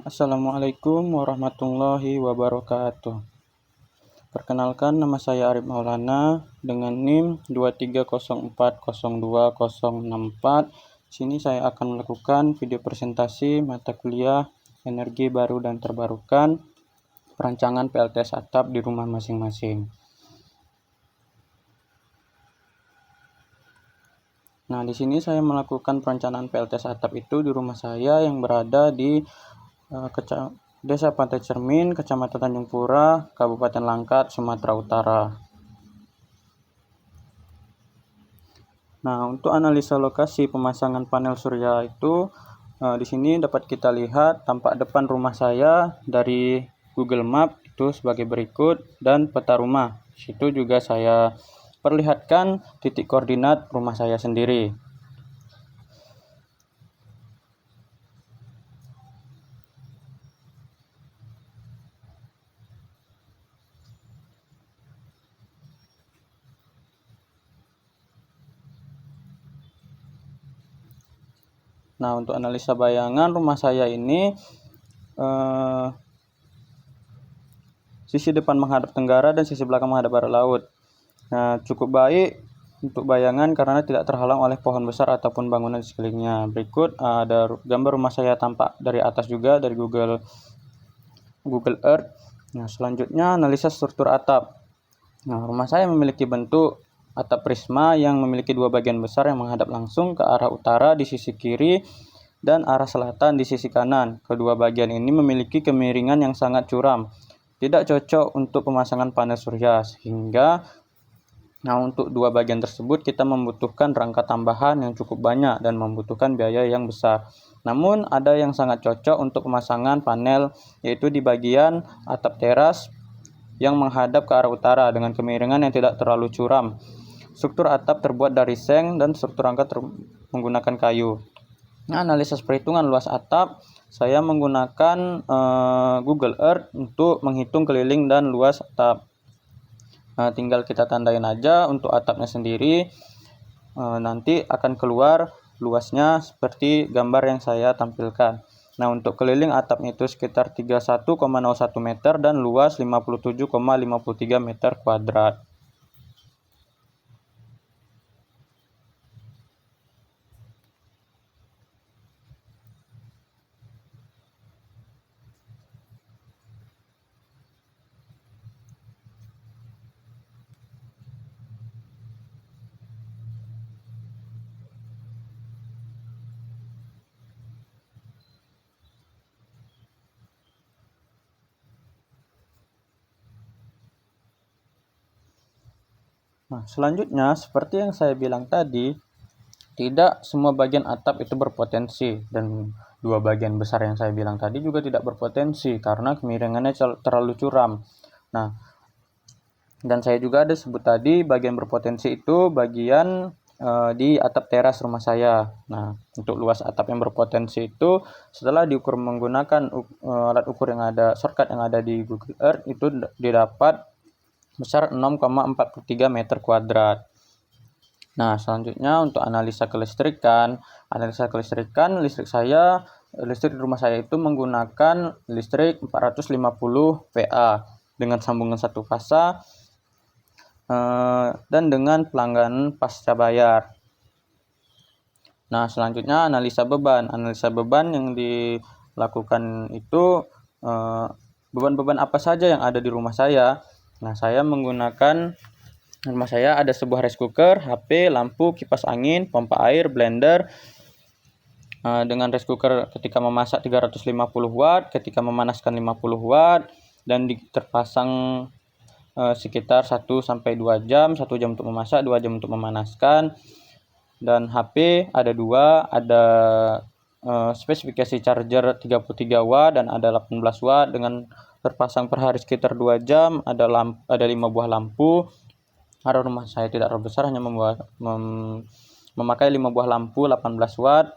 Assalamualaikum warahmatullahi wabarakatuh. Perkenalkan, nama saya Arif Maulana dengan NIM 230402064. Sini saya akan melakukan video presentasi mata kuliah Energi Baru dan Terbarukan, perancangan PLTS atap di rumah masing-masing. Nah, di sini saya melakukan perencanaan PLTS atap itu di rumah saya yang berada di Desa Pantai Cermin, Kecamatan Tanjung Pura, Kabupaten Langkat, Sumatera Utara. Nah, untuk analisa lokasi pemasangan panel surya itu di sini dapat kita lihat tampak depan rumah saya dari Google Map itu sebagai berikut, dan peta rumah. Di situ juga saya perlihatkan titik koordinat rumah saya sendiri. Nah, untuk analisa bayangan rumah saya ini sisi depan menghadap tenggara dan sisi belakang menghadap barat laut. Nah, cukup baik untuk bayangan karena tidak terhalang oleh pohon besar ataupun bangunan di sekelilingnya. Berikut ada gambar rumah saya tampak dari atas juga dari Google Earth. Nah, selanjutnya analisa struktur atap. Nah, rumah saya memiliki bentuk atap prisma yang memiliki dua bagian besar yang menghadap langsung ke arah utara di sisi kiri dan arah selatan di sisi kanan. Kedua bagian ini memiliki kemiringan yang sangat curam, tidak cocok untuk pemasangan panel surya, sehingga untuk dua bagian tersebut kita membutuhkan rangka tambahan yang cukup banyak dan membutuhkan biaya yang besar. Namun ada yang sangat cocok untuk pemasangan panel, yaitu di bagian atap teras yang menghadap ke arah utara dengan kemiringan yang tidak terlalu curam. Struktur atap terbuat dari seng dan struktur rangka menggunakan kayu. Nah, analisis perhitungan luas atap, saya menggunakan Google Earth untuk menghitung keliling dan luas atap. Tinggal kita tandain aja untuk atapnya sendiri, nanti akan keluar luasnya seperti gambar yang saya tampilkan. Nah, untuk keliling atapnya itu sekitar 31,01 meter dan luas 57,53 meter kuadrat. Nah, selanjutnya seperti yang saya bilang tadi, tidak semua bagian atap itu berpotensi, dan dua bagian besar yang saya bilang tadi juga tidak berpotensi karena kemiringannya terlalu curam. Nah, dan saya juga ada sebut tadi bagian berpotensi itu bagian di atap teras rumah saya. Nah, untuk luas atap yang berpotensi itu setelah diukur menggunakan alat ukur yang ada, shortcut yang ada di Google Earth, itu didapat besar 6,43 meter kuadrat. Nah, selanjutnya untuk analisa kelistrikan. Listrik di rumah saya itu menggunakan listrik 450 VA dengan sambungan satu fasa dan dengan pelanggan pasca bayar. Nah, selanjutnya analisa beban. Analisa beban yang dilakukan itu beban-beban apa saja yang ada di rumah saya. Nah, saya menggunakan rumah saya ada sebuah rice cooker, HP, lampu, kipas angin, pompa air, blender. Dengan rice cooker ketika memasak 350 watt, ketika memanaskan 50 watt, dan terpasang sekitar 1-2 jam, 1 jam untuk memasak, 2 jam untuk memanaskan. Dan HP ada 2, ada spesifikasi charger 33 watt dan ada 18 watt dengan terpasang per hari sekitar 2 jam, ada 5 buah lampu. Karena rumah saya tidak terlalu besar, hanya memakai 5 buah lampu 18 watt.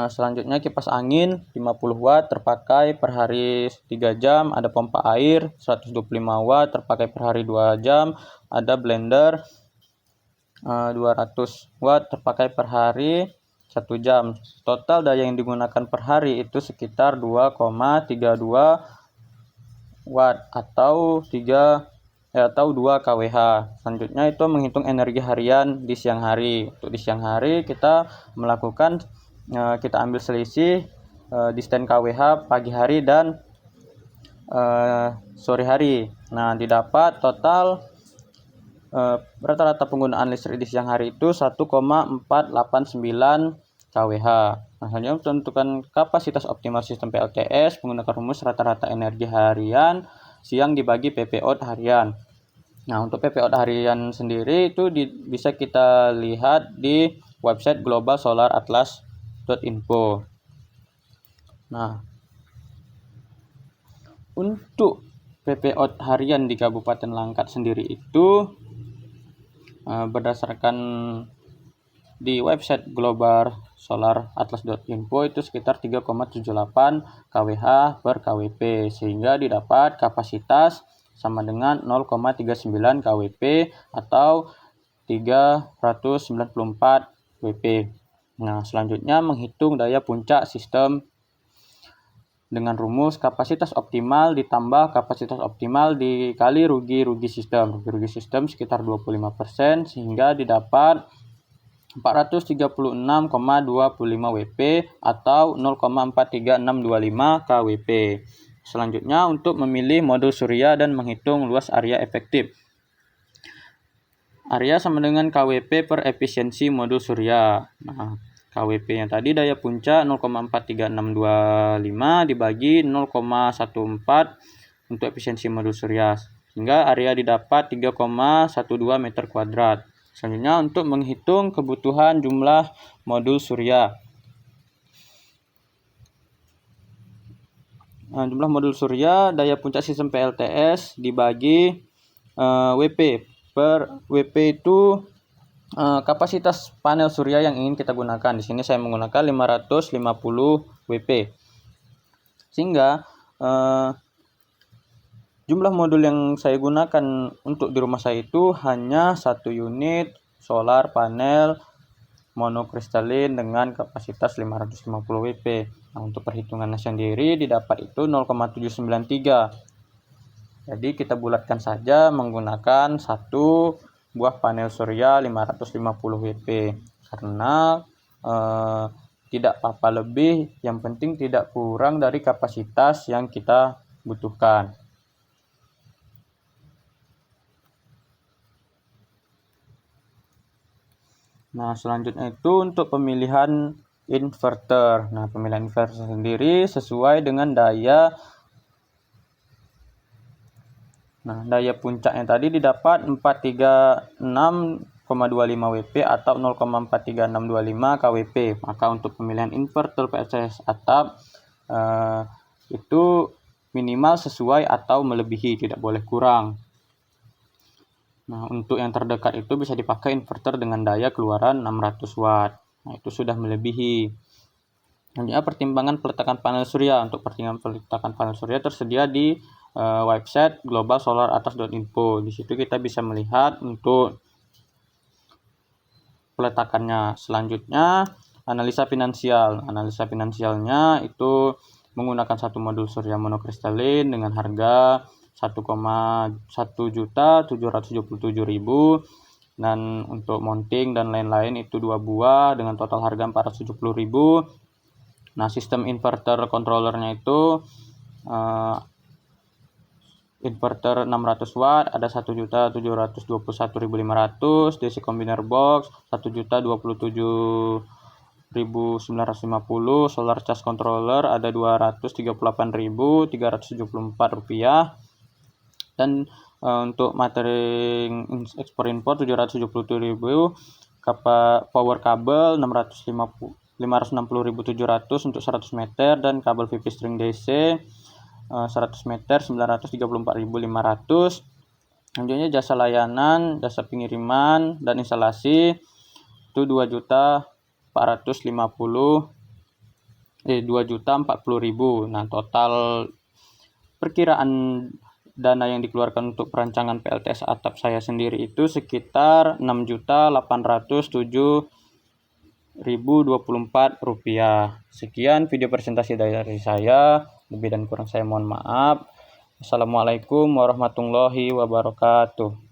Selanjutnya kipas angin 50 watt terpakai per hari 3 jam, ada pompa air 125 watt terpakai per hari 2 jam, ada blender 200 watt terpakai per hari 1 jam. Total daya yang digunakan per hari itu sekitar 2,32 watt atau 2 kWh. Selanjutnya itu menghitung energi harian di siang hari. Untuk di siang hari kita melakukan kita ambil selisih di stand kWh pagi hari dan sore hari. Nah, didapat total rata-rata penggunaan listrik di siang hari itu 1,489 kWh. Nah, selanjutnya untuk menentukan kapasitas optimal sistem PLTS menggunakan rumus rata-rata energi harian siang dibagi PPO harian. Nah, untuk PPO harian sendiri itu bisa kita lihat di website globalsolaratlas.info. Nah, untuk PPO harian di Kabupaten Langkat sendiri itu berdasarkan di website globalsolaratlas.info itu sekitar 3,78 kWh per KWP, sehingga didapat kapasitas sama dengan 0,39 kWp atau 394 Wp. Nah, selanjutnya menghitung daya puncak sistem dengan rumus kapasitas optimal ditambah kapasitas optimal dikali rugi sistem. Rugi sistem sekitar 25%, sehingga didapat 436,25 Wp atau 0,43625 kWp. Selanjutnya untuk memilih modul surya dan menghitung luas area efektif. Area sama dengan KWP per efisiensi modul surya. Nah, KWP yang tadi daya puncak 0,43625 dibagi 0,14 untuk efisiensi modul surya, sehingga area didapat 3,12 meter kuadrat. Selanjutnya untuk menghitung kebutuhan jumlah modul surya. Nah, jumlah modul surya daya puncak sistem PLTS dibagi WP. Per WP itu kapasitas panel surya yang ingin kita gunakan. Di sini saya menggunakan 550 WP. Sehingga jumlah modul yang saya gunakan untuk di rumah saya itu hanya 1 unit solar panel monokristalin dengan kapasitas 550 WP. Nah, untuk perhitungannya sendiri didapat itu 0,793. Jadi kita bulatkan saja menggunakan 1 buah panel surya 550 WP, karena tidak apa-apa lebih, yang penting tidak kurang dari kapasitas yang kita butuhkan. Nah, selanjutnya itu untuk pemilihan inverter. Nah, pemilihan inverter sendiri sesuai dengan daya. Nah, daya puncaknya tadi didapat 436,25 Wp atau 0,43625 kWp. Maka untuk pemilihan inverter PLTS atap itu minimal sesuai atau melebihi, tidak boleh kurang. Nah, untuk yang terdekat itu bisa dipakai inverter dengan daya keluaran 600 watt. Nah, itu sudah melebihi. Selanjutnya pertimbangan peletakan panel surya. Untuk pertimbangan peletakan panel surya tersedia di website globalsolaratlas.info. Di situ kita bisa melihat untuk peletakannya. Selanjutnya analisa finansial. Analisa finansialnya itu menggunakan 1 modul surya monokristalin dengan harga 1.1.777.000, dan untuk mounting dan lain-lain itu 2 buah dengan total harga 470.000. Nah, sistem inverter controllernya itu inverter 600 watt ada 1.721.500, DC combiner box 1.027.950, solar charge controller ada 238.374 rupiah, dan untuk materi ekspor impor 777.000, power kabel 560.700 untuk 100 meter, dan kabel VP string DC 100 meter 934.500. Selanjutnya jasa layanan, jasa pengiriman dan instalasi itu 2.450.000. Nah, total perkiraan dana yang dikeluarkan untuk perancangan PLTS atap saya sendiri itu sekitar 6.807.000 Rp1.024. Sekian video presentasi dari saya. Lebih dan kurang saya mohon maaf. Assalamualaikum warahmatullahi wabarakatuh.